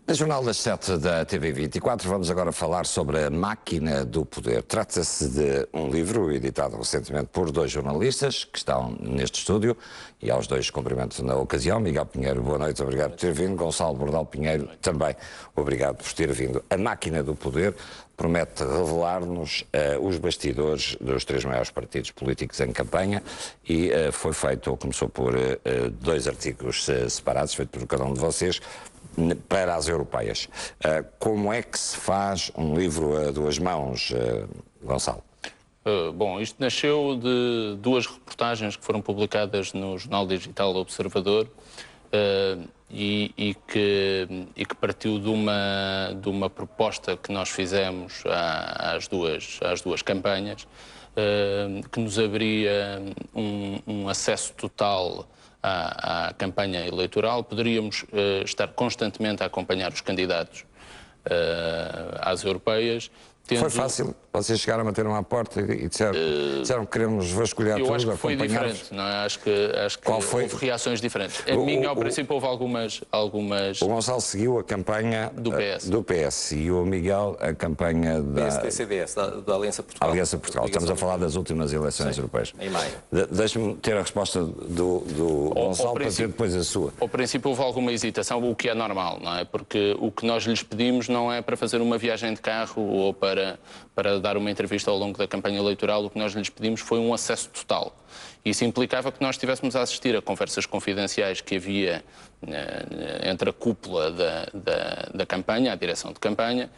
No Jornal das 7 da TV24 vamos agora falar sobre a máquina do poder. Trata-se de um livro editado recentemente por dois jornalistas que estão neste estúdio e aos dois cumprimento na ocasião. Miguel Pinheiro, boa noite, obrigado por ter vindo. Gonçalo Bordal Pinheiro, também obrigado por ter vindo. A máquina do poder promete revelar-nos os bastidores dos três maiores partidos políticos em campanha e foi feito, ou começou por dois artigos separados, feito por cada um de vocês, para as europeias. Como é que se faz um livro a duas mãos, Gonçalo? Bom, isto nasceu de duas reportagens que foram publicadas no Jornal Digital Observador e que partiu de uma proposta que nós fizemos às duas campanhas, que nos abria um acesso total à campanha eleitoral. Poderíamos estar constantemente a acompanhar os candidatos às europeias. Foi fácil? Vocês chegaram a bater-me à porta e disseram que queremos vasculhar tudo, acompanhar. Eu acho que foi diferente, não é? Acho que houve reações diferentes. A mim, ao princípio, houve algumas... O Gonçalo seguiu a campanha do PS e o Miguel a campanha da... PSD-CDS, da Aliança Portugal. Aliança Portugal. Estamos a falar das últimas eleições europeias. Em maio. Deixe-me ter a resposta do Gonçalo para ter depois a sua. Ao princípio houve alguma hesitação, o que é normal, não é? Porque o que nós lhes pedimos não é para fazer uma viagem de carro ou para dar uma entrevista ao longo da campanha eleitoral. O que nós lhes pedimos foi um acesso total. Isso implicava que nós estivéssemos a assistir a conversas confidenciais que havia entre a cúpula da campanha, a direção de campanha,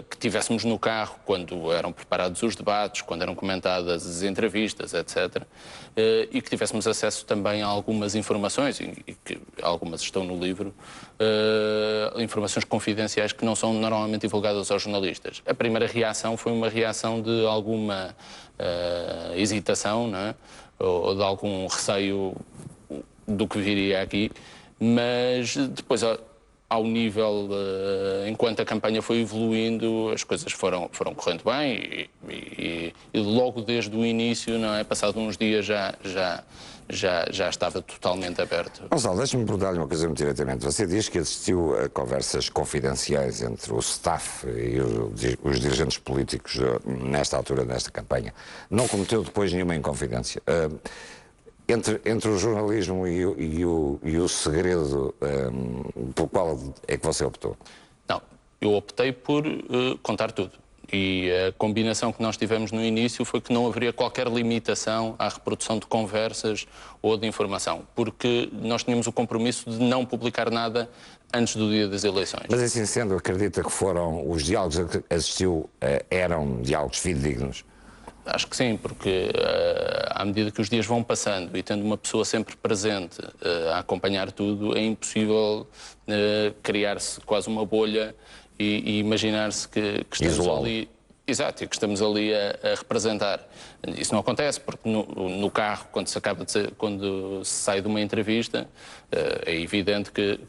que tivéssemos no carro quando eram preparados os debates, quando eram comentadas as entrevistas, etc. E que tivéssemos acesso também a algumas informações, e que algumas estão no livro, informações confidenciais que não são normalmente divulgadas aos jornalistas. A primeira reação foi uma reação de alguma hesitação, não é? Ou de algum receio do que viria aqui, mas depois, ao nível, enquanto a campanha foi evoluindo, as coisas foram correndo bem e logo desde o início, não é? Passado uns dias já estava totalmente aberto. Gonçalo, deixa-me perguntar-lhe uma coisa muito diretamente. Você diz que assistiu a conversas confidenciais entre o staff e os dirigentes políticos nesta altura, nesta campanha. Não cometeu depois nenhuma inconfidência. Entre o jornalismo e o segredo, pelo qual é que você optou? Não, eu optei por contar tudo. E a combinação que nós tivemos no início foi que não haveria qualquer limitação à reprodução de conversas ou de informação, porque nós tínhamos o compromisso de não publicar nada antes do dia das eleições. Mas assim sendo, acredita que foram os diálogos a que assistiu eram diálogos fidedignos? Acho que sim, porque à medida que os dias vão passando e tendo uma pessoa sempre presente a acompanhar tudo, é impossível criar-se quase uma bolha e imaginar-se que estamos ali. Exato, e que estamos ali a representar. Isso não acontece, porque no carro, quando se sai de uma entrevista, é evidente que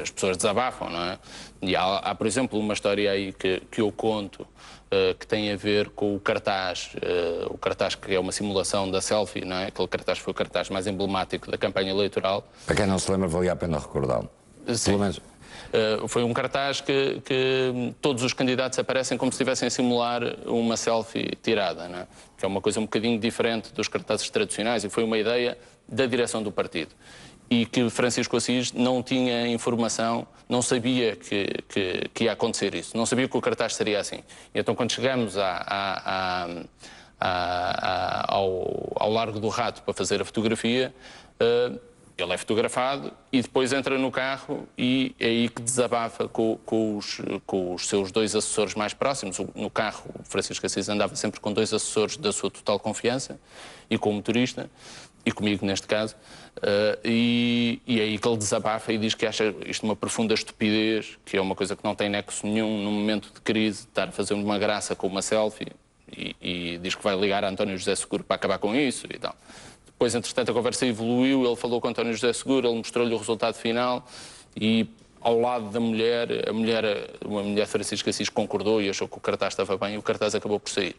as pessoas desabafam, não é? E há, por exemplo, uma história aí que eu conto, que tem a ver com o cartaz que é uma simulação da selfie, não é? Aquele cartaz foi o cartaz mais emblemático da campanha eleitoral. Para quem não se lembra, valia a pena recordá-lo. Sim. Pelo menos. Foi um cartaz que todos os candidatos aparecem como se estivessem a simular uma selfie tirada, não é? Que é uma coisa um bocadinho diferente dos cartazes tradicionais, e foi uma ideia da direção do partido. E que Francisco Assis não tinha informação, não sabia que ia acontecer isso, não sabia que o cartaz seria assim. E então, quando chegamos ao Largo do Rato para fazer a fotografia, ele é fotografado e depois entra no carro e é aí que desabafa com os seus dois assessores mais próximos. No carro, o Francisco Assis andava sempre com dois assessores da sua total confiança, e com o motorista, e comigo neste caso, e é aí que ele desabafa e diz que acha isto uma profunda estupidez, que é uma coisa que não tem nexo nenhum num momento de crise, estar a fazer uma graça com uma selfie, e diz que vai ligar a António José Seguro para acabar com isso e tal. Depois, entretanto, a conversa evoluiu, ele falou com António José Seguro, ele mostrou-lhe o resultado final e, ao lado da mulher, uma mulher Francisco Assis concordou e achou que o cartaz estava bem e o cartaz acabou por sair.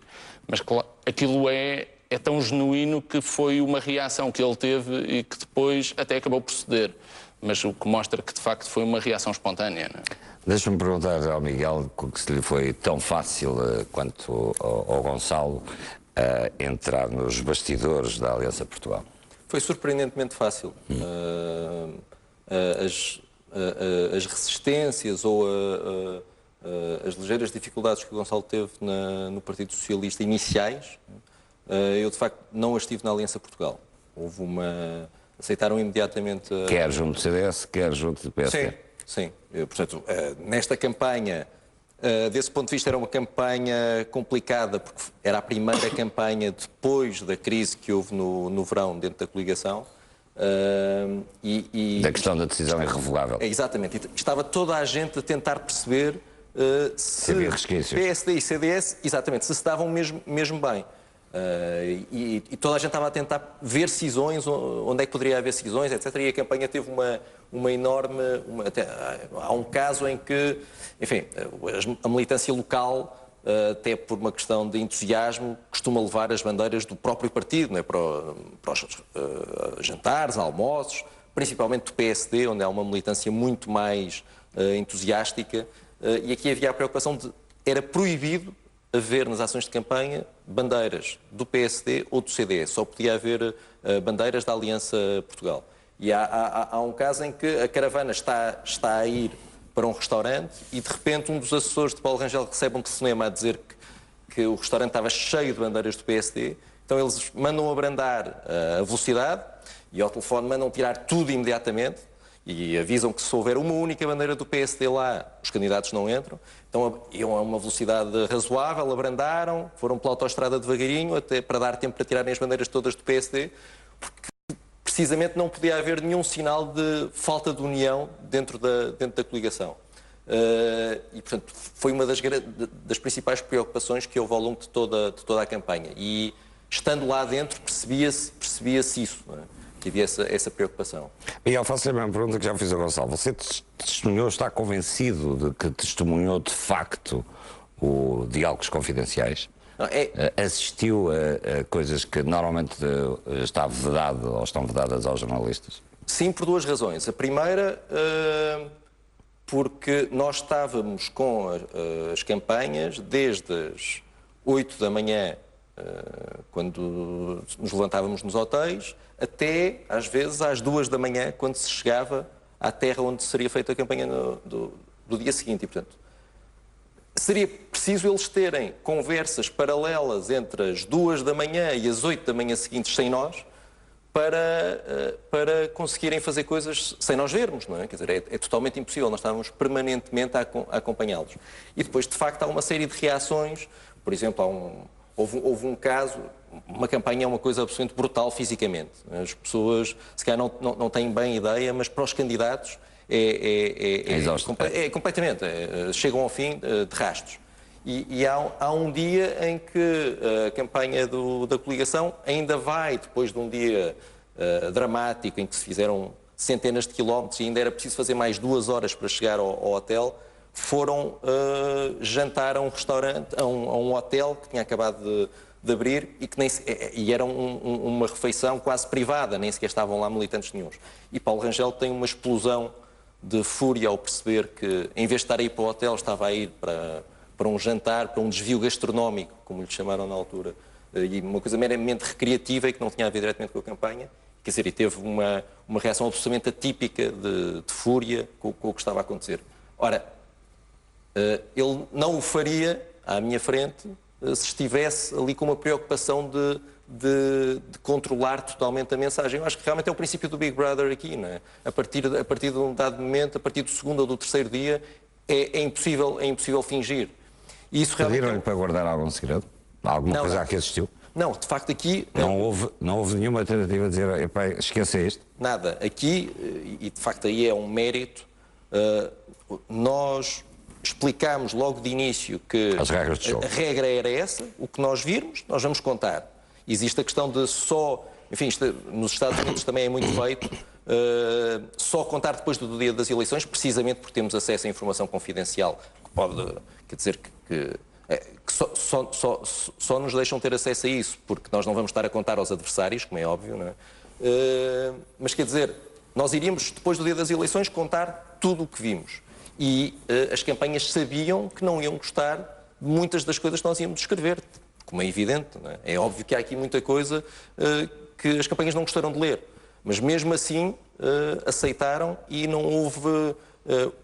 Mas aquilo é tão genuíno que foi uma reação que ele teve e que depois até acabou por ceder. mas o que mostra que de facto foi uma reação espontânea. Não é? Deixa-me perguntar ao Miguel que se lhe foi tão fácil quanto ao Gonçalo entrar nos bastidores da Aliança Portugal. Foi surpreendentemente fácil. As resistências ou as ligeiras dificuldades que o Gonçalo teve no Partido Socialista iniciais, eu de facto não as tive na Aliança Portugal. Aceitaram imediatamente... Quer junto do CDS, quer junto do PSD. Sim. Portanto, nesta campanha, desse ponto de vista, era uma campanha complicada, porque era a primeira campanha depois da crise que houve no verão dentro da coligação. Da questão da decisão irrevogável. Exatamente. E estava toda a gente a tentar perceber se PSD e CDS, exatamente, se davam mesmo bem. E toda a gente estava a tentar ver cisões, onde é que poderia haver cisões, etc. E a campanha teve uma enorme... há um caso em que, enfim, a militância local, até por uma questão de entusiasmo, costuma levar as bandeiras do próprio partido, não é? para os jantares, almoços, principalmente do PSD, onde há uma militância muito mais entusiástica. E aqui havia a preocupação de... Era proibido haver nas ações de campanha bandeiras do PSD ou do CDS. Só podia haver bandeiras da Aliança Portugal. E há um caso em que a caravana está a ir para um restaurante e de repente um dos assessores de Paulo Rangel recebe um telefonema a dizer que o restaurante estava cheio de bandeiras do PSD. Então eles mandam abrandar a velocidade e ao telefone mandam tirar tudo imediatamente. E avisam que se houver uma única bandeira do PSD lá, os candidatos não entram. Então iam a uma velocidade razoável, abrandaram, foram pela autoestrada devagarinho, até para dar tempo para tirarem as bandeiras todas do PSD, porque precisamente não podia haver nenhum sinal de falta de união dentro da coligação. E, portanto, foi uma das principais preocupações que houve ao longo de toda a campanha. E, estando lá dentro, percebia-se isso, não é? Que havia essa preocupação. E eu faço a mesma pergunta que já fiz ao Gonçalo. Você testemunhou, está convencido de que testemunhou de facto o Diálogos Confidenciais? Não, assistiu a coisas que normalmente está vedado ou estão vedadas aos jornalistas? Sim, por duas razões. A primeira, porque nós estávamos com as campanhas desde as 8 da manhã, quando nos levantávamos nos hotéis, até, às vezes, às 2 da manhã, quando se chegava à terra onde seria feita a campanha do dia seguinte. E, portanto, seria preciso eles terem conversas paralelas entre as 2 da manhã e as 8 da manhã seguintes sem nós, para conseguirem fazer coisas sem nós vermos, não é? Quer dizer, é totalmente impossível. Nós estávamos permanentemente a acompanhá-los. E depois, de facto, há uma série de reações. Por exemplo, houve um caso... Uma campanha é uma coisa absolutamente brutal fisicamente. As pessoas, se calhar, não têm bem ideia, mas para os candidatos é completamente. Chegam ao fim de rastos. E há um dia em que a campanha da coligação ainda vai, depois de um dia dramático, em que se fizeram centenas de quilómetros e ainda era preciso fazer mais 2 horas para chegar ao hotel, foram jantar a um restaurante, a um hotel que tinha acabado de abrir e era uma refeição quase privada, nem sequer estavam lá militantes nenhuns. E Paulo Rangel tem uma explosão de fúria ao perceber que, em vez de estar a ir para o hotel, estava a ir para um jantar, para um desvio gastronómico, como lhe chamaram na altura, e uma coisa meramente recreativa e que não tinha a ver diretamente com a campanha. Quer dizer, e teve uma reação absolutamente atípica de fúria com o que estava a acontecer. Ora, ele não o faria à minha frente se estivesse ali com uma preocupação de controlar totalmente a mensagem. Eu acho que realmente é o princípio do Big Brother aqui, não é? A partir de um dado momento, a partir do segundo ou do terceiro dia, é impossível fingir. E isso realmente... Pediram-lhe para guardar algum segredo? Alguma coisa a que assistiu? Não, de facto aqui... Não houve nenhuma tentativa de dizer, epá, esqueça isto? Nada. Aqui, e de facto aí é um mérito, nós explicámos logo de início que as regras de jogo. A regra era essa, o que nós virmos, nós vamos contar. Existe a questão de só... Enfim, nos Estados Unidos também é muito feito, só contar depois do dia das eleições, precisamente porque temos acesso à informação confidencial, que pode... Quer dizer que só nos deixam ter acesso a isso, porque nós não vamos estar a contar aos adversários, como é óbvio, não é? Mas quer dizer, Nós iríamos, depois do dia das eleições, contar tudo o que vimos. E as campanhas sabiam que não iam gostar de muitas das coisas que nós íamos descrever, como é evidente. Não é? É óbvio que há aqui muita coisa que as campanhas não gostaram de ler. Mas mesmo assim aceitaram e não houve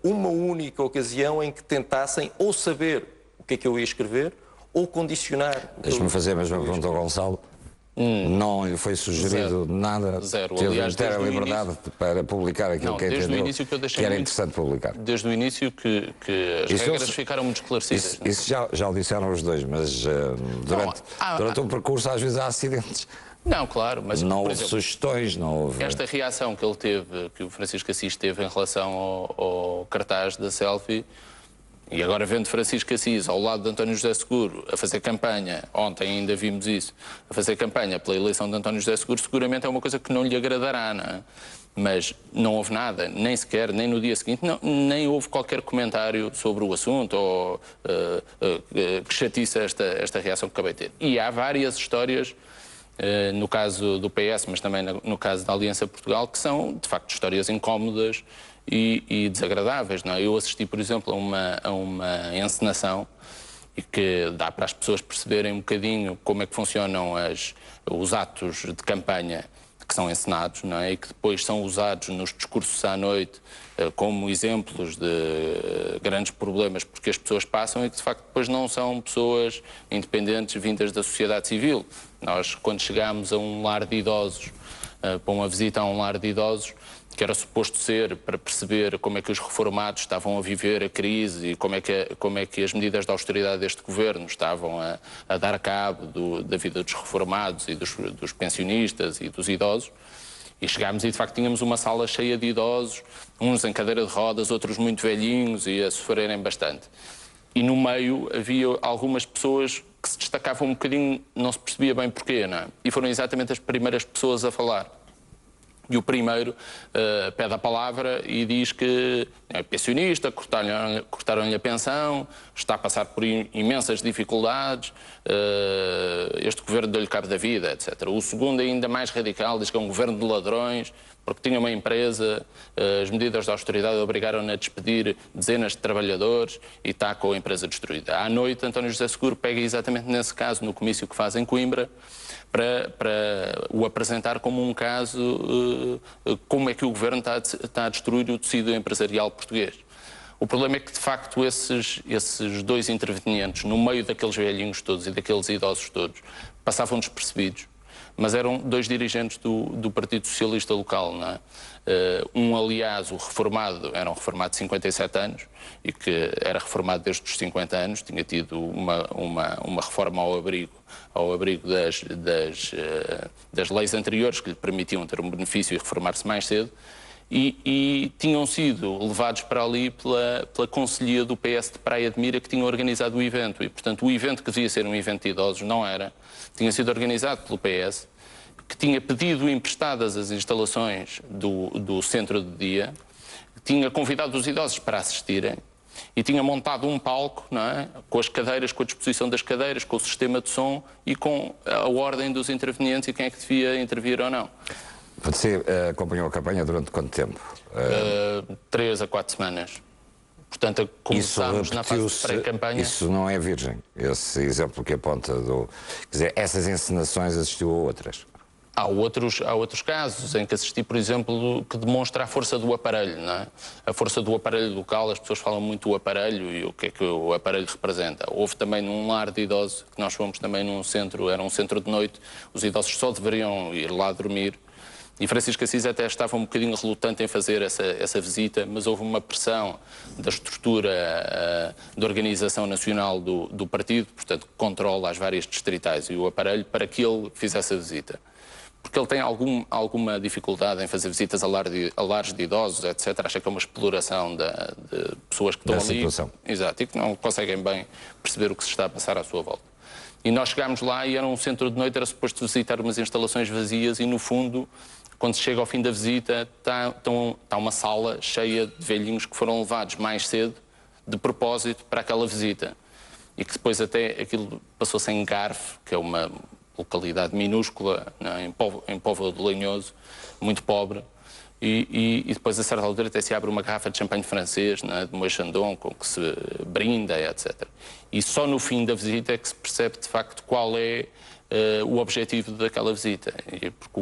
uma única ocasião em que tentassem ou saber o que é que eu ia escrever ou condicionar. Deixa-me fazer a mesma pergunta ao Gonçalo. Não lhe foi sugerido nada? Zero. Aliás, ter a liberdade para publicar aquilo que entendeu que era interessante publicar? Desde o início que as regras ficaram muito esclarecidas. Isso já o disseram os dois, mas durante o percurso às vezes há acidentes. Não, claro, mas não houve sugestões, não houve... Esta reação que ele teve, que o Francisco Assis teve em relação ao cartaz da selfie, e agora vendo Francisco Assis ao lado de António José Seguro a fazer campanha, ontem ainda vimos isso, a fazer campanha pela eleição de António José Seguro, seguramente é uma coisa que não lhe agradará, não é? Mas não houve nada, nem sequer, nem no dia seguinte, nem houve qualquer comentário sobre o assunto ou que chatice esta reação que acabei de ter. E há várias histórias, no caso do PS, mas também no caso da Aliança Portugal, que são, de facto, histórias incómodas e desagradáveis. Não é? Eu assisti, por exemplo, a uma encenação e que dá para as pessoas perceberem um bocadinho como é que funcionam os atos de campanha que são encenados, não é? E que depois são usados nos discursos à noite como exemplos de grandes problemas porque as pessoas passam e que de facto depois não são pessoas independentes vindas da sociedade civil. Nós, quando chegámos a um lar de idosos, para uma visita a um lar de idosos, que era suposto ser para perceber como é que os reformados estavam a viver a crise e como é que as medidas de austeridade deste governo estavam a dar cabo da vida dos reformados e dos pensionistas e dos idosos. E chegámos e, de facto, tínhamos uma sala cheia de idosos, uns em cadeira de rodas, outros muito velhinhos e a sofrerem bastante. E no meio havia algumas pessoas que se destacavam um bocadinho, não se percebia bem porquê, não é? E foram exatamente as primeiras pessoas a falar. E o primeiro pede a palavra e diz que é pensionista, cortaram-lhe a pensão, está a passar por imensas dificuldades, este governo deu-lhe cabo da vida, etc. O segundo, ainda mais radical, diz que é um governo de ladrões, porque tinha uma empresa, as medidas de austeridade obrigaram-na a despedir dezenas de trabalhadores e está com a empresa destruída. À noite, António José Seguro pega exatamente nesse caso, no comício que faz em Coimbra, para o apresentar como um caso, como é que o governo está a destruir o tecido empresarial português. O problema é que, de facto, esses dois intervenientes, no meio daqueles velhinhos todos e daqueles idosos todos, passavam despercebidos, mas eram dois dirigentes do Partido Socialista local, não é? Aliás, o reformado, era um reformado de 57 anos e que era reformado desde os 50 anos, tinha tido uma reforma ao abrigo das leis anteriores que lhe permitiam ter um benefício e reformar-se mais cedo, e tinham sido levados para ali pela Conselhia do PS de Praia de Mira, que tinha organizado o evento. E, portanto, o evento que devia ser um evento de idosos não era. Tinha sido organizado pelo PS, que tinha pedido emprestadas as instalações do centro de dia, tinha convidado os idosos para assistirem e tinha montado um palco, não é? Com as cadeiras, com a disposição das cadeiras, com o sistema de som e com a ordem dos intervenientes e quem é que devia intervir ou não. Você acompanhou a campanha durante quanto tempo? 3 a 4 semanas. Portanto, começámos na fase de pré-campanha. Isso não é virgem, esse exemplo que aponta do... Quer dizer, essas encenações assistiu a outras? Há outros casos em que assisti, por exemplo, que demonstra a força do aparelho, não é? A força do aparelho local, as pessoas falam muito do aparelho e o que é que o aparelho representa. Houve também num lar de idosos, que nós fomos também num centro, era um centro de noite, os idosos só deveriam ir lá dormir. E Francisco Assis até estava um bocadinho relutante em fazer essa visita, mas houve uma pressão da estrutura de organização nacional do partido, portanto, que controla as várias distritais e o aparelho, para que ele fizesse a visita. Porque ele tem alguma dificuldade em fazer visitas a lares de idosos, etc. Acha que é uma exploração de pessoas que estão ali. Situação. Exato, e que não conseguem bem perceber o que se está a passar à sua volta. E nós chegámos lá e era um centro de noite, era suposto visitar umas instalações vazias e, no fundo, quando se chega ao fim da visita, está uma sala cheia de velhinhos que foram levados mais cedo, de propósito, para aquela visita. E que depois até aquilo passou-se em Garfe, que é uma localidade minúscula, não é? em Póvoa de Lanhoso, muito pobre, e depois a certa altura até se abre uma garrafa de champanhe francês, não é? De Moët Chandon, com que se brinda, etc. E só no fim da visita é que se percebe de facto qual é o objetivo daquela visita. Porque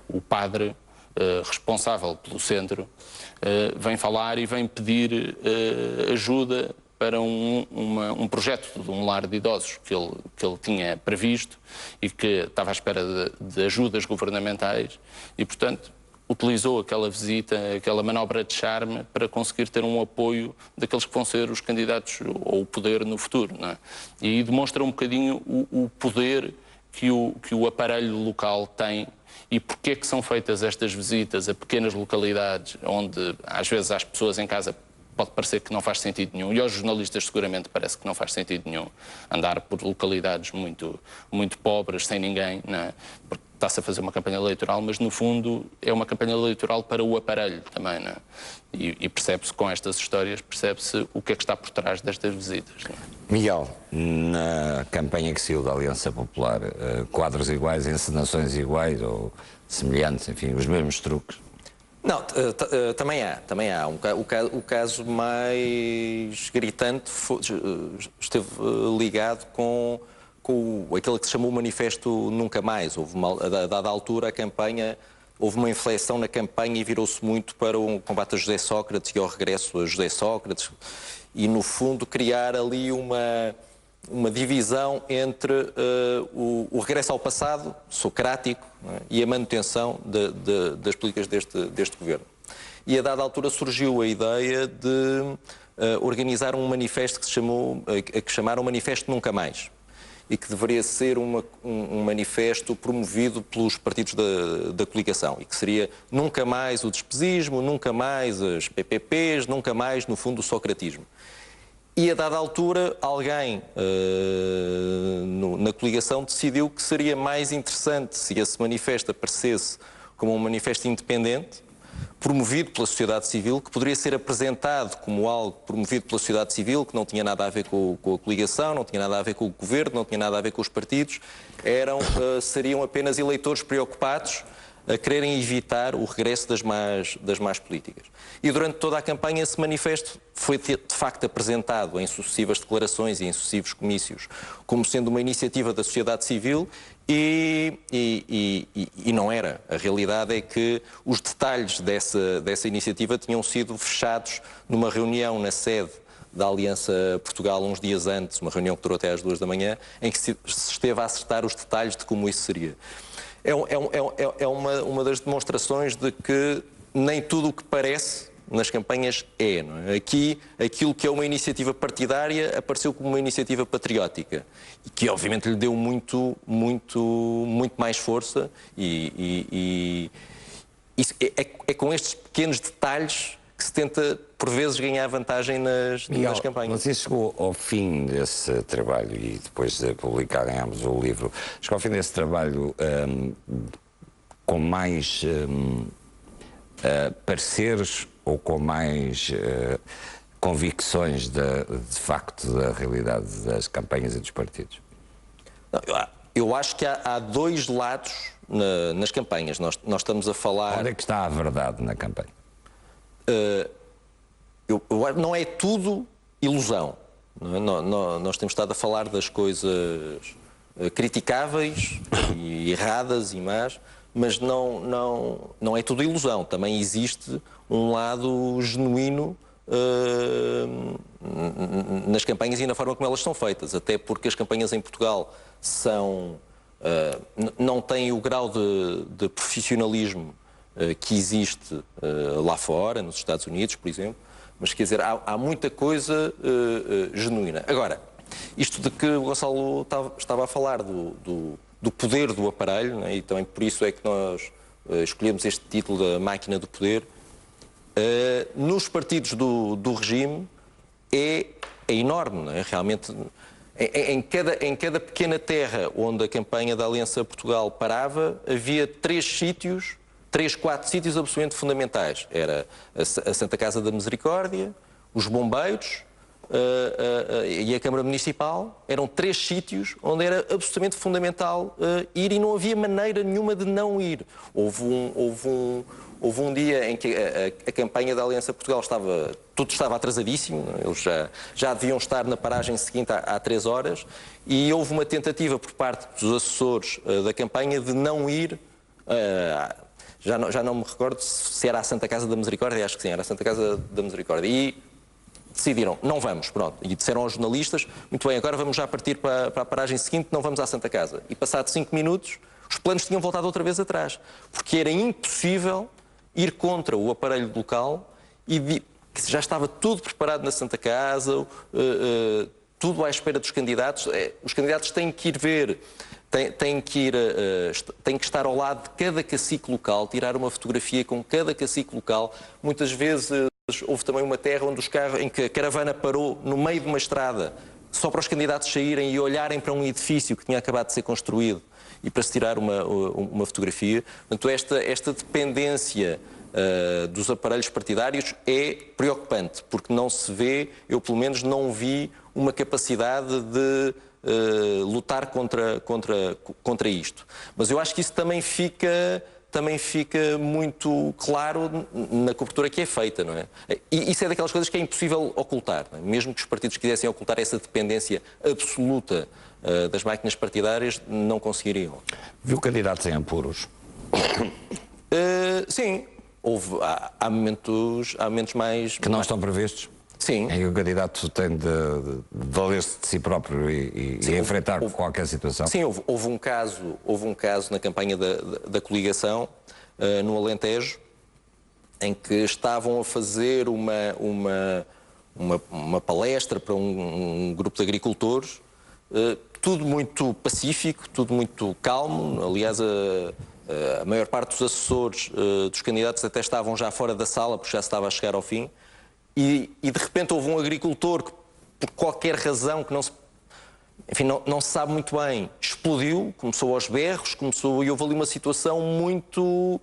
o padre responsável pelo centro vem falar e vem pedir ajuda para um projeto de um lar de idosos que ele tinha previsto e que estava à espera de ajudas governamentais e, portanto, utilizou aquela visita, aquela manobra de charme para conseguir ter um apoio daqueles que vão ser os candidatos ou o poder no futuro, não é? E aí demonstra um bocadinho o poder que o aparelho local tem e porque é que são feitas estas visitas a pequenas localidades onde às vezes as pessoas em casa pode parecer que não faz sentido nenhum, e aos jornalistas seguramente parece que não faz sentido nenhum andar por localidades muito, muito pobres, sem ninguém, não é? Porque está-se a fazer uma campanha eleitoral, mas no fundo é uma campanha eleitoral para o aparelho também, não é? E percebe-se com estas histórias, percebe-se o que é que está por trás destas visitas. Não é? Miguel, na campanha que saiu da Aliança Popular, quadros iguais, encenações iguais ou semelhantes, enfim, os mesmos truques? Não, também há. O caso mais gritante esteve ligado com aquele que se chamou o Manifesto Nunca Mais. A dada altura, a campanha, houve uma inflexão na campanha e virou-se muito para o combate a José Sócrates e ao regresso a José Sócrates e, no fundo, criar ali uma divisão entre o regresso ao passado socrático, não é? E a manutenção das políticas deste governo. E a dada altura surgiu a ideia de organizar um manifesto que chamaram Manifesto Nunca Mais e que deveria ser um manifesto promovido pelos partidos da coligação e que seria nunca mais o despesismo, nunca mais as PPPs, nunca mais, no fundo, o socratismo. E a dada altura, alguém na coligação decidiu que seria mais interessante se esse manifesto aparecesse como um manifesto independente, promovido pela sociedade civil, que poderia ser apresentado como algo promovido pela sociedade civil, que não tinha nada a ver com a coligação, não tinha nada a ver com o governo, não tinha nada a ver com os partidos, seriam apenas eleitores preocupados a quererem evitar o regresso das más políticas. E durante toda a campanha esse manifesto foi de facto apresentado em sucessivas declarações e em sucessivos comícios como sendo uma iniciativa da sociedade civil e não era. A realidade é que os detalhes dessa iniciativa tinham sido fechados numa reunião na sede da Aliança Portugal uns dias antes, uma reunião que durou até às 2 da manhã, em que se esteve a acertar os detalhes de como isso seria. É uma das demonstrações de que nem tudo o que parece nas campanhas é, não é? Aqui, aquilo que é uma iniciativa partidária apareceu como uma iniciativa patriótica e que obviamente lhe deu muito mais força e é com estes pequenos detalhes que se tenta, por vezes, ganhar vantagem nas campanhas. Você chegou ao fim desse trabalho e depois de publicar, ganhámos o livro, chegou ao fim desse trabalho com mais pareceres ou com mais convicções de facto da realidade das campanhas e dos partidos? Não, eu acho que há dois lados nas campanhas. Nós estamos a falar... Onde é que está a verdade na campanha? Não é tudo ilusão. Não é? Nós temos estado a falar das coisas criticáveis e erradas e más, mas não é tudo ilusão. Também existe um lado genuíno nas campanhas e na forma como elas são feitas, até porque as campanhas em Portugal não têm o grau de profissionalismo que existe lá fora, nos Estados Unidos, por exemplo, mas quer dizer, há muita coisa genuína. Agora, isto de que o Gonçalo estava a falar do poder do aparelho, né, e também por isso é que nós escolhemos este título da Máquina do Poder, nos partidos do regime é enorme, né? Realmente, em cada pequena terra onde a campanha da Aliança Portugal parava, havia 4 sítios absolutamente fundamentais. Era a Santa Casa da Misericórdia, os bombeiros e a Câmara Municipal. Eram 3 sítios onde era absolutamente fundamental ir e não havia maneira nenhuma de não ir. Houve Houve um dia em que a campanha da Aliança Portugal tudo estava atrasadíssimo, eles já deviam estar na paragem seguinte há 3 horas, e houve uma tentativa por parte dos assessores da campanha de não ir, já não me recordo se era a Santa Casa da Misericórdia, acho que sim, era a Santa Casa da Misericórdia, e decidiram, não vamos, pronto, e disseram aos jornalistas, muito bem, agora vamos já partir para a paragem seguinte, não vamos à Santa Casa. E passados 5 minutos, os planos tinham voltado outra vez atrás, porque era impossível ir contra o aparelho local e que já estava tudo preparado na Santa Casa, tudo à espera dos candidatos. Os candidatos têm que ir ver, têm que estar ao lado de cada cacique local, tirar uma fotografia com cada cacique local. Muitas vezes houve também uma terra onde em que a caravana parou no meio de uma estrada, só para os candidatos saírem e olharem para um edifício que tinha acabado de ser construído e para se tirar uma fotografia. Portanto, esta dependência dos aparelhos partidários é preocupante, porque não se vê, eu pelo menos não vi uma capacidade de lutar contra isto. Mas eu acho que isso também fica muito claro na cobertura que é feita, não é? E isso é daquelas coisas que é impossível ocultar, não é? Mesmo que os partidos quisessem ocultar essa dependência absoluta das máquinas partidárias, não conseguiriam. Viu candidatos em apuros? Sim, há momentos mais... Que não estão previstos? Sim. Em que o candidato tem de valer-se de si próprio e enfrentar qualquer situação? Sim, houve um caso na campanha da coligação, no Alentejo, em que estavam a fazer uma palestra para um grupo de agricultores, tudo muito pacífico, tudo muito calmo. Aliás, a maior parte dos assessores dos candidatos até estavam já fora da sala, porque já se estava a chegar ao fim. E de repente houve um agricultor que, por qualquer razão que não se sabe muito bem, explodiu, começou aos berros, e houve ali uma situação muito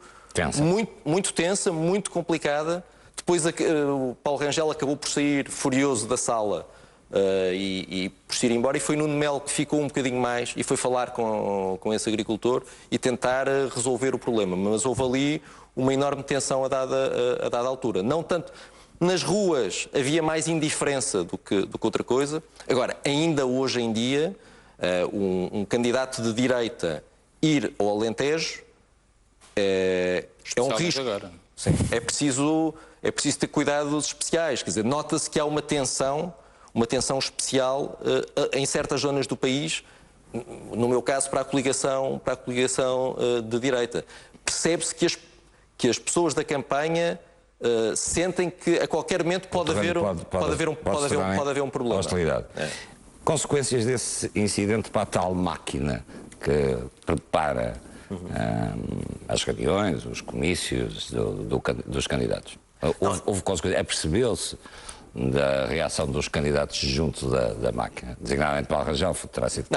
tensa, muito complicada. Depois o Paulo Rangel acabou por sair furioso da sala e por se ir embora, e foi Nuno Melo que ficou um bocadinho mais e foi falar com esse agricultor e tentar resolver o problema. Mas houve ali uma enorme tensão a dada altura. Não tanto... Nas ruas havia mais indiferença do que outra coisa. Agora, ainda hoje em dia, um candidato de direita ir ao Alentejo é um risco. Agora. Sim. É preciso ter cuidados especiais. Quer dizer, nota-se que há uma tensão especial em certas zonas do país, no meu caso, para a coligação de direita. Percebe-se que as pessoas da campanha sentem que a qualquer momento pode haver um problema. Hostilidade. Consequências desse incidente para a tal máquina que prepara as reuniões, os comícios dos candidatos. Houve consequências. Percebeu-se da reação dos candidatos junto da máquina, designadamente Paulo Rangel, terá sido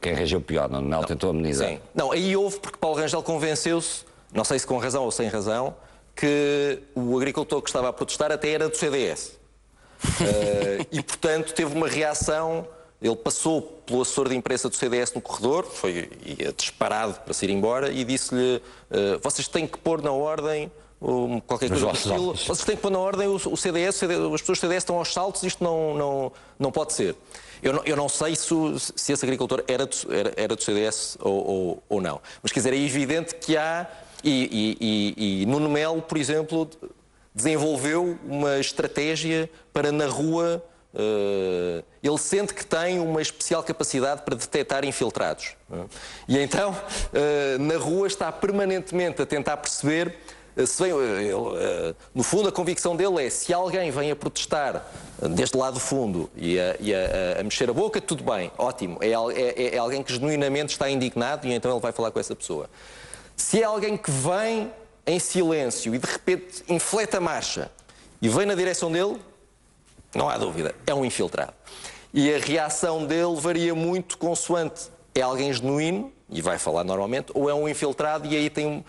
quem reagiu pior, não tentou amenizar. Sim. Não, aí houve, porque Paulo Rangel convenceu-se, não sei se com razão ou sem razão, que o agricultor que estava a protestar até era do CDS. E, portanto, teve uma reação. Ele passou pelo assessor de imprensa do CDS no corredor, ia disparado para se ir embora, e disse-lhe: vocês têm que pôr na ordem qualquer coisa do estilo. Vocês têm que pôr na ordem o CDS, as pessoas do CDS estão aos saltos, isto não pode ser. Eu não sei se esse agricultor era do CDS ou não. Mas, quer dizer, é evidente que há... E Nuno Melo, por exemplo, desenvolveu uma estratégia para, na rua, ele sente que tem uma especial capacidade para detectar infiltrados. E então, na rua, está permanentemente a tentar perceber se vem, no fundo, a convicção dele é: se alguém vem a protestar desde lá do fundo e a mexer a boca, tudo bem, ótimo, é alguém que genuinamente está indignado, e então ele vai falar com essa pessoa. Se é alguém que vem em silêncio e de repente infleta a marcha e vem na direção dele, não há dúvida, é um infiltrado. E a reação dele varia muito consoante é alguém genuíno, e vai falar normalmente, ou é um infiltrado, e aí tem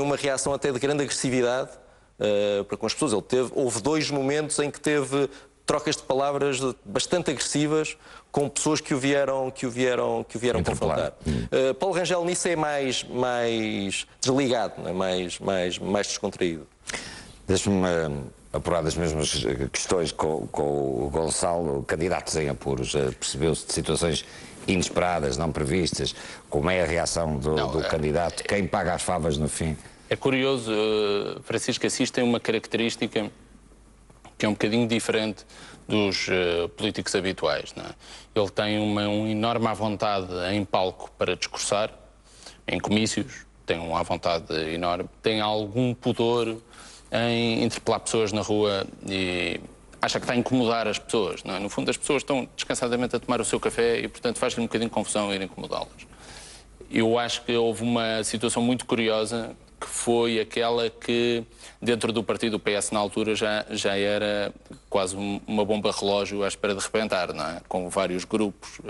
uma reação até de grande agressividade para com as pessoas. Houve 2 momentos em que teve trocas de palavras bastante agressivas com pessoas que o vieram confrontar. Paulo Rangel nisso é mais desligado, não é? mais descontraído. Deixa-me apurar das mesmas questões com o Gonçalo. Candidatos em apuros, percebeu-se de situações inesperadas, não previstas? Como é a reação do candidato? Quem paga as favas no fim? É curioso, Francisco Assis tem uma característica que é um bocadinho diferente dos políticos habituais, não é? Ele tem uma enorme vontade em palco para discursar, em comícios, tem uma vontade enorme, tem algum pudor em interpelar pessoas na rua e acha que está a incomodar as pessoas, não é? No fundo, as pessoas estão descansadamente a tomar o seu café e, portanto, faz-lhe um bocadinho de confusão ir incomodá-las. Eu acho que houve uma situação muito curiosa, que foi aquela que, dentro do partido do PS, na altura, já era quase uma bomba relógio à espera de rebentar, não é? Com vários grupos,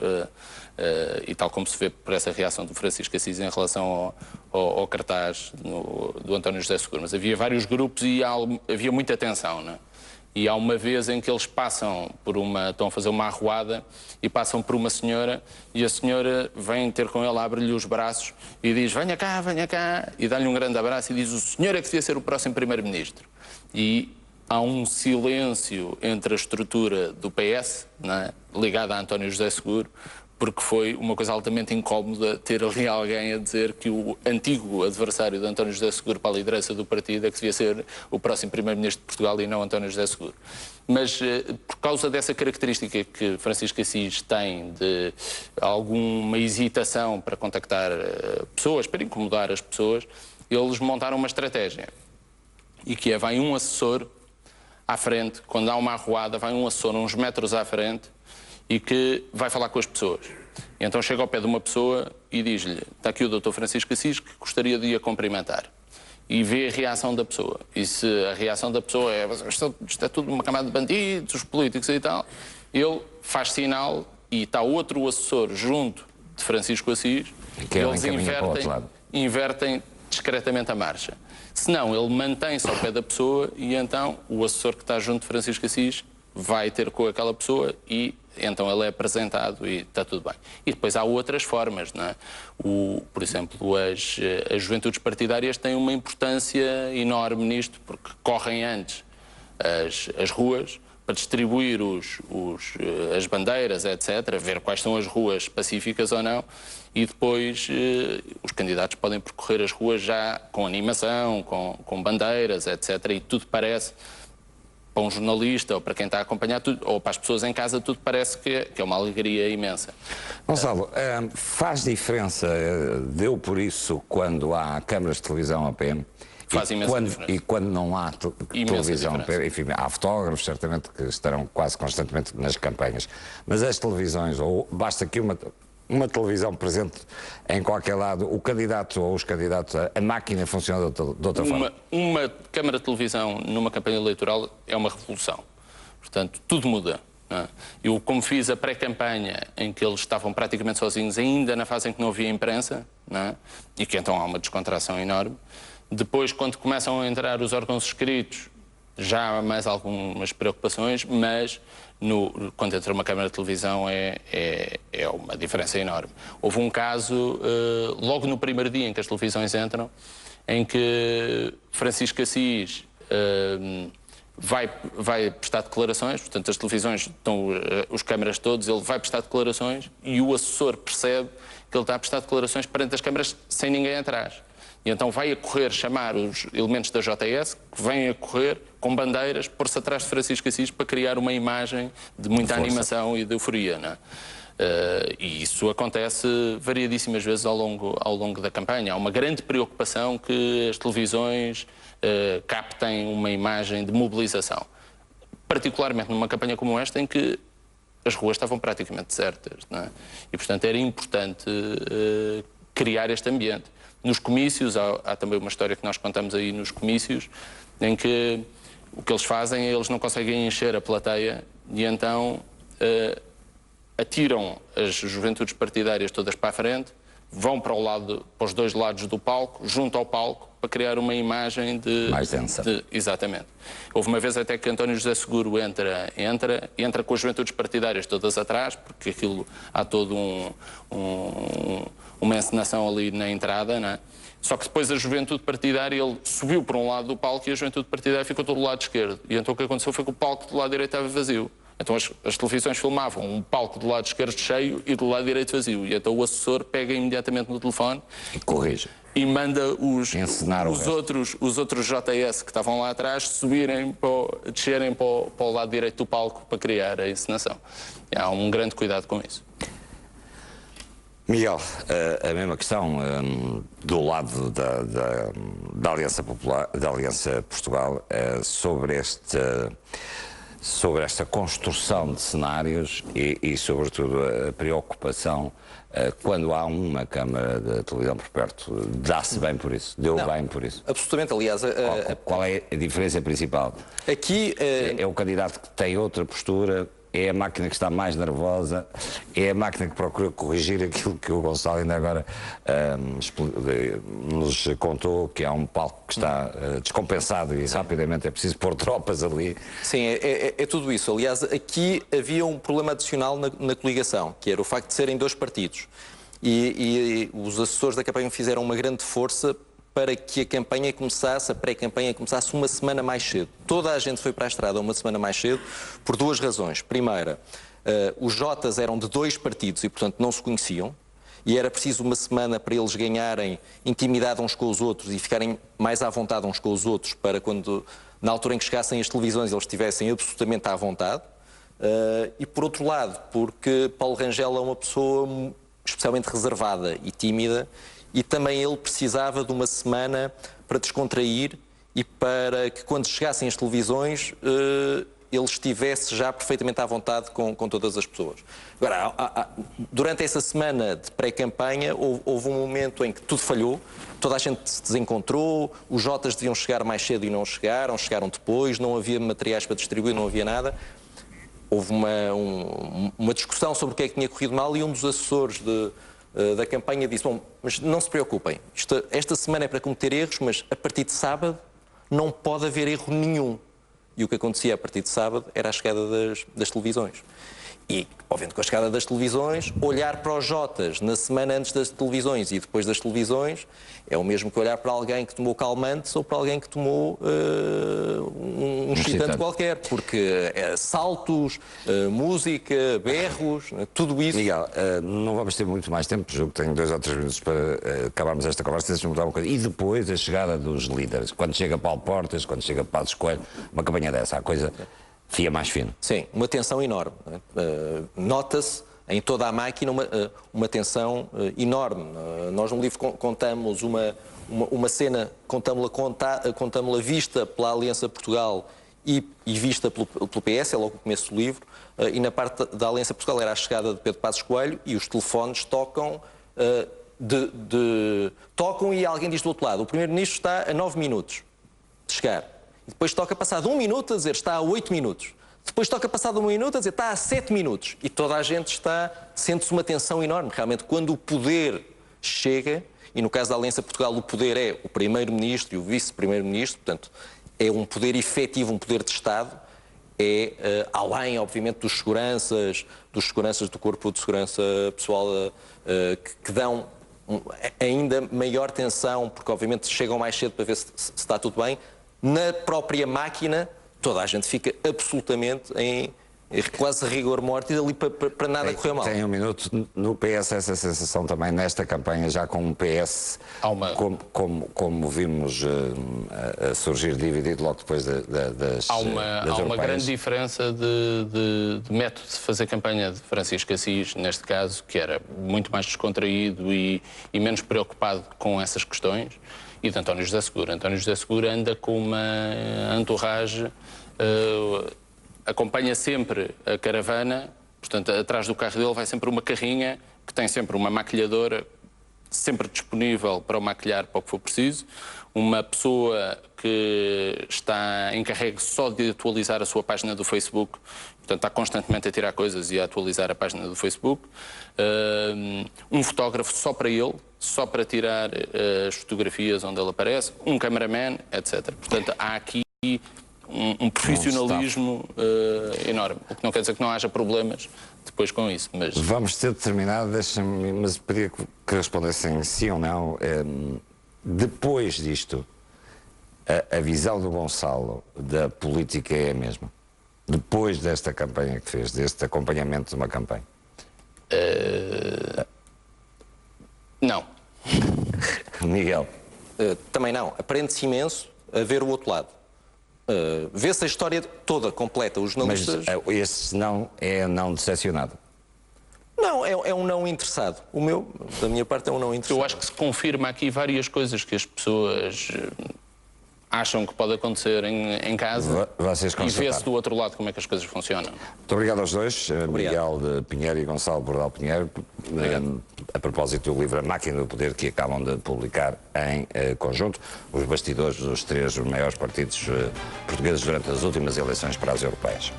e tal como se vê por essa reação do Francisco Assis em relação ao cartaz do António José Seguro. Mas havia vários grupos e havia muita tensão, não é? E há uma vez em que eles estão a fazer uma arruada e passam por uma senhora e a senhora vem ter com ele, abre-lhe os braços e diz: venha cá, e dá-lhe um grande abraço e diz: o senhor é que devia ser o próximo primeiro-ministro. E há um silêncio entre a estrutura do PS, não é? Ligada a António José Seguro, porque foi uma coisa altamente incómoda ter ali alguém a dizer que o antigo adversário de António José Seguro para a liderança do partido é que devia ser o próximo primeiro-ministro de Portugal e não António José Seguro. Mas por causa dessa característica que Francisco Assis tem de alguma hesitação para contactar pessoas, para incomodar as pessoas, eles montaram uma estratégia. E que é, vai um assessor à frente, quando há uma arruada, vai um assessor uns metros à frente e que vai falar com as pessoas. E então chega ao pé de uma pessoa e diz-lhe: está aqui o Dr. Francisco Assis, que gostaria de ir a cumprimentar. E vê a reação da pessoa. E se a reação da pessoa é: isto é tudo uma camada de bandidos, os políticos e tal, ele faz sinal e está outro assessor junto de Francisco Assis, e eles invertem discretamente a marcha. Se não, ele mantém-se ao pé da pessoa e então o assessor que está junto de Francisco Assis vai ter com aquela pessoa e então ele é apresentado e está tudo bem. E depois há outras formas, não é? Por exemplo, as juventudes partidárias têm uma importância enorme nisto, porque correm antes as ruas para distribuir as bandeiras, etc., ver quais são as ruas pacíficas ou não, e depois os candidatos podem percorrer as ruas já com animação, com bandeiras, etc., e tudo parece, para um jornalista ou para quem está a acompanhar, ou para as pessoas em casa, tudo parece que é uma alegria imensa. Gonçalo, faz diferença, deu por isso quando há câmaras de televisão a PM? Faz imensa diferença. E quando não há televisão, enfim, há fotógrafos, certamente, que estarão quase constantemente nas campanhas. Mas as televisões, ou basta aqui uma televisão presente em qualquer lado, o candidato ou os candidatos, a máquina funciona de outra forma? Uma câmara de televisão numa campanha eleitoral é uma revolução. Portanto, tudo muda. Não é? Eu, como fiz a pré-campanha, em que eles estavam praticamente sozinhos, ainda na fase em que não havia imprensa, não é? E que então há uma descontração enorme. Depois, quando começam a entrar os órgãos escritos, já há mais algumas preocupações, mas quando entra uma câmara de televisão é uma diferença enorme. Houve um caso, logo no primeiro dia em que as televisões entram, em que Francisco Assis vai prestar declarações, portanto as televisões estão, os câmaras todos, ele vai prestar declarações e o assessor percebe que ele está a prestar declarações perante as câmaras sem ninguém atrás. E então vai a correr chamar os elementos da JS, que vêm a correr com bandeiras, pôr-se atrás de Francisco Assis para criar uma imagem de muita animação e de euforia, não é? E isso acontece variadíssimas vezes ao longo da campanha. Há uma grande preocupação que as televisões captem uma imagem de mobilização. Particularmente numa campanha como esta, em que as ruas estavam praticamente desertas, não é? E, portanto, era importante criar este ambiente. Nos comícios, há também uma história que nós contamos aí nos comícios, em que o que eles fazem é eles não conseguem encher a plateia e então atiram as juventudes partidárias todas para a frente, vão para os dois lados do palco, junto ao palco, para criar uma imagem de... mais densa. Exatamente. Houve uma vez até que António José Seguro entra com as juventudes partidárias todas atrás, porque aquilo há todo uma encenação ali na entrada, não é? Só que depois a juventude partidária, ele subiu para um lado do palco e a juventude partidária ficou todo do lado esquerdo. E então o que aconteceu foi que o palco do lado direito estava vazio. Então as televisões filmavam um palco do lado esquerdo cheio e do lado direito vazio. E então o assessor pega imediatamente no telefone e corrige. E manda os outros JS que estavam lá atrás descerem para o lado direito do palco para criar a encenação. E há um grande cuidado com isso. Miguel, a mesma questão do lado da Aliança Popular, da Aliança Portugal, sobre esta construção de cenários e sobretudo, a preocupação quando há uma câmara de televisão por perto. Dá-se bem por isso? Deu bem por isso? Absolutamente, aliás... Qual é a diferença principal? Aqui... É o candidato que tem outra postura? É a máquina que está mais nervosa? É a máquina que procura corrigir aquilo que o Gonçalo ainda agora nos contou, que há um palco que está descompensado e rapidamente é preciso pôr tropas ali? Sim, é tudo isso. Aliás, aqui havia um problema adicional na coligação, que era o facto de serem dois partidos. E os assessores da campanha fizeram uma grande força para que a campanha começasse, a pré-campanha começasse uma semana mais cedo. Toda a gente foi para a estrada uma semana mais cedo por duas razões. Primeira, os Jotas eram de dois partidos e, portanto, não se conheciam. E era preciso uma semana para eles ganharem intimidade uns com os outros e ficarem mais à vontade uns com os outros para quando, na altura em que chegassem as televisões, eles estivessem absolutamente à vontade. E, por outro lado, porque Paulo Rangel é uma pessoa especialmente reservada e tímida, e também ele precisava de uma semana para descontrair e para que, quando chegassem as televisões, ele estivesse já perfeitamente à vontade com todas as pessoas. Agora, durante essa semana de pré-campanha, houve um momento em que tudo falhou, toda a gente se desencontrou, os Jotas deviam chegar mais cedo e não chegaram, chegaram depois, não havia materiais para distribuir, não havia nada. Houve uma discussão sobre o que é que tinha corrido mal e um dos assessores da campanha disse, bom, mas não se preocupem, esta semana é para cometer erros, mas a partir de sábado não pode haver erro nenhum. E o que acontecia a partir de sábado era a chegada das televisões. E, obviamente, com a chegada das televisões, olhar para os Jotas na semana antes das televisões e depois das televisões é o mesmo que olhar para alguém que tomou calmantes ou para alguém que tomou um excitante qualquer, porque saltos, música, berros, tudo isso... Miguel, não vamos ter muito mais tempo, julgo que tenho 2 ou 3 minutos para acabarmos esta conversa, deixa-me mudar uma coisa. E depois a chegada dos líderes, quando chega Paulo Portas, quando chega Passos Coelho, uma campanha dessa, a coisa... Fia mais fino. Sim, uma tensão enorme. Nota-se em toda a máquina uma tensão enorme. Nós no livro contamos uma cena, contamos-la vista pela Aliança Portugal e vista pelo PS, é logo o começo do livro, e na parte da Aliança Portugal era a chegada de Pedro Passos Coelho e os telefones tocam, tocam e alguém diz do outro lado, o Primeiro-Ministro está a 9 minutos de chegar. Depois toca passado 1 minuto a dizer está a 8 minutos. Depois toca passado 1 minuto a dizer está a 7 minutos. E toda a gente sente-se uma tensão enorme. Realmente, quando o poder chega, e no caso da Aliança Portugal o poder é o Primeiro-Ministro e o Vice-Primeiro-Ministro, portanto, é um poder efetivo, um poder de Estado, além, obviamente, dos seguranças do Corpo de Segurança Pessoal que dão ainda maior tensão, porque, obviamente, chegam mais cedo para ver se está tudo bem. Na própria máquina, toda a gente fica absolutamente em quase rigor mortis ali para nada correr mal. Tem 1 minuto. No PS essa sensação também nesta campanha, já com um PS como vimos a surgir dividido logo depois das Há uma grande diferença de método de fazer campanha de Francisco Assis, neste caso, que era muito mais descontraído e menos preocupado com essas questões, e de António José Seguro. António José Seguro anda com uma entourage, acompanha sempre a caravana, portanto, atrás do carro dele vai sempre uma carrinha que tem sempre uma maquilhadora sempre disponível para o maquilhar para o que for preciso, uma pessoa que está encarregue só de atualizar a sua página do Facebook, portanto está constantemente a tirar coisas e a atualizar a página do Facebook. Um fotógrafo só para ele, só para tirar as fotografias onde ele aparece, um cameraman, etc. Portanto, há aqui um profissionalismo enorme, o que não quer dizer que não haja problemas depois com isso. Mas... Vamos ter de terminar, mas pedia que respondessem sim ou não. Depois disto, a visão do Gonçalo da política é a mesma? Depois desta campanha que fez, deste acompanhamento de uma campanha? Não. Miguel? Também não. Aprende-se imenso a ver o outro lado. Vê-se a história toda, completa. Os jornalistas... Mas esse não é não decepcionado? Não, é um não interessado. O meu, da minha parte, é um não interessado. Eu acho que se confirma aqui várias coisas que as pessoas acham que pode acontecer em casa e vê-se do outro lado como é que as coisas funcionam. Muito obrigado aos dois, Miguel de Pinheiro e Gonçalo Bordal Pinheiro, a propósito do livro A Máquina do Poder, que acabam de publicar em conjunto, os bastidores dos três maiores partidos portugueses durante as últimas eleições para as europeias.